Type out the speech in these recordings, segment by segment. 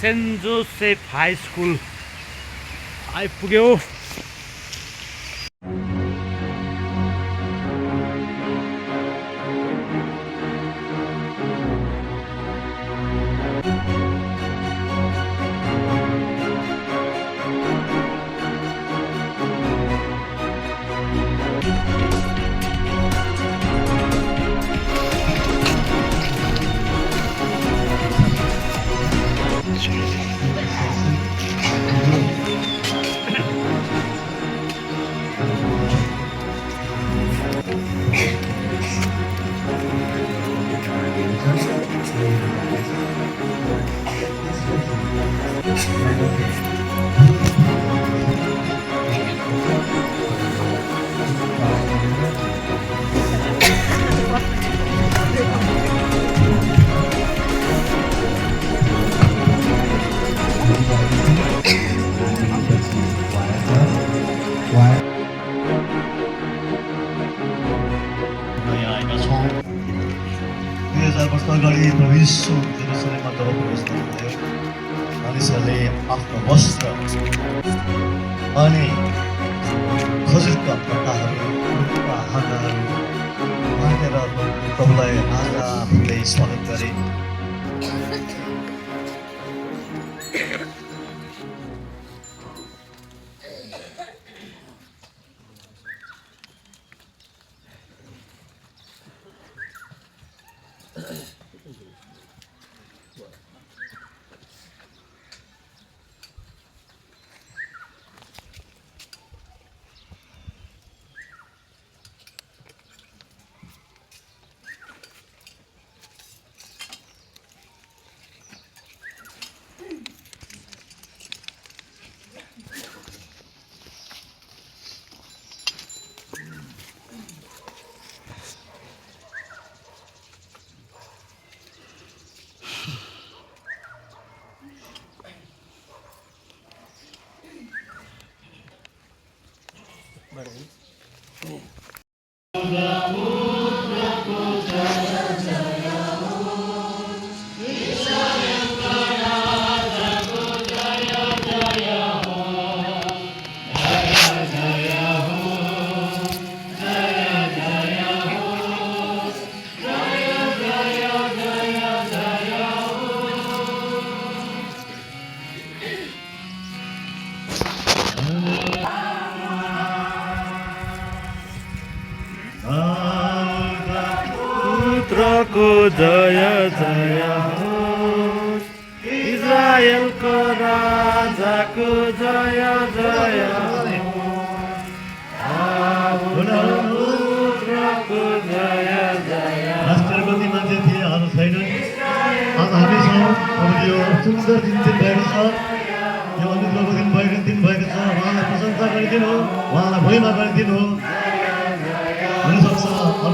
Saint Joseph high school आइपुग्यो। अगाडि प्रभु यीशु जेरुसलेममा तब प्रवेश गर्नुभयो। मानिसहरूले आफ्नो वस्त्र अनि खजुरका पत्ताहरू रुखका हाँगाहरू बाँधेर प्रभुलाई राजा भन्दै स्वागत गरे। पुत्रको जय जय होस्, इजरायलको राजाको जय जय होस्, पुत्रको जय जय। राष्ट्रपति मान्छे थिए, आज छैनन्। आज हामी छौँ। यो सुन्दर दिन भएको छ, यो अनुग्रहको दिन भएको छ। उहाँलाई प्रशंसा गरिदिनु, उहाँलाई महिमा गरिदिनु। हुनसक्छ अर्को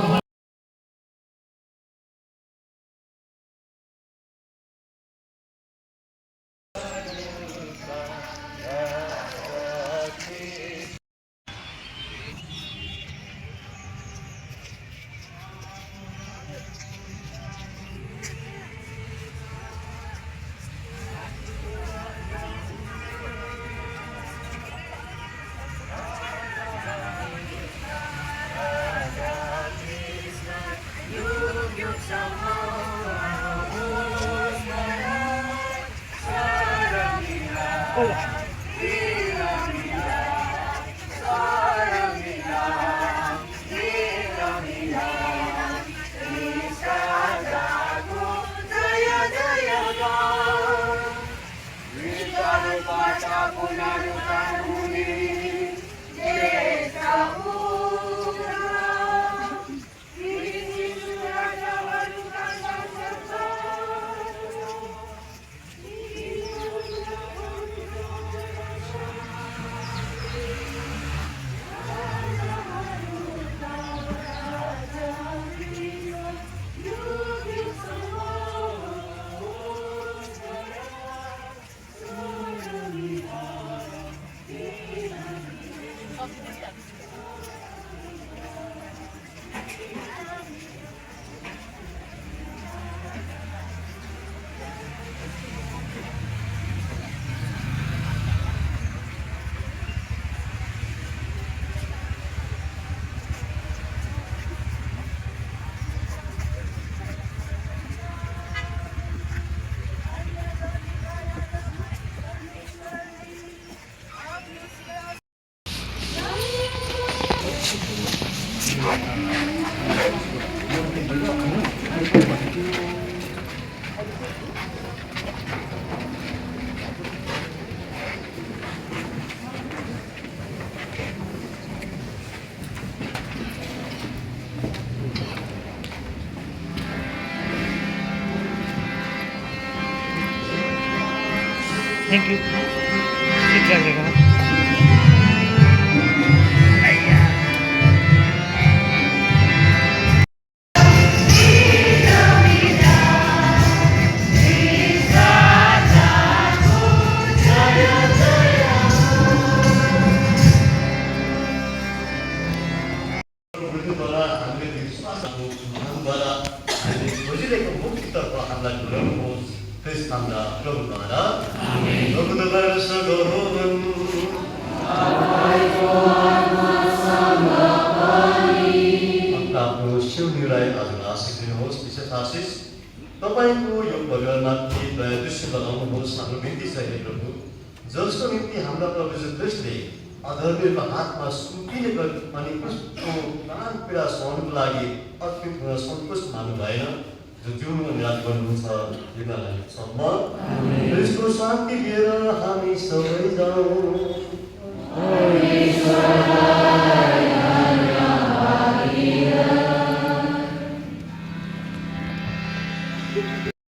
थ्याङ्क यू सिट राखेकोमा मृत्युद्वारा हामीले विश्वासको महानद्वारा हामीले खोजिरहेको मुक्तितर्फ हामीलाई डुलाउनुहोस् त्यस नाममा प्रभुद्वारा प्रभुद्वारा सगोवन आफ्नो शिवनीलाई आज आशिष दिनुहोस् विशेष आशिष तपाईँको यो परिवारमाथि दया दृश्य लगाउनुहोस् हाम्रो बिन्ती छ हे प्रभु जसको निम्ति हाम्रा प्रभु क्रिस्टले अधर्मीको हातमा सुम्पिने अनि उसको प्राण पीडा सहनुको लागि अर्पित हुन सन्तुष्ट मान्नु भएन जो जिउनु निराश गर्नुहुन्छ तिनीहरूलाई सम्म क्रिस्टको शान्ति लिएर हामी सबै जाउँ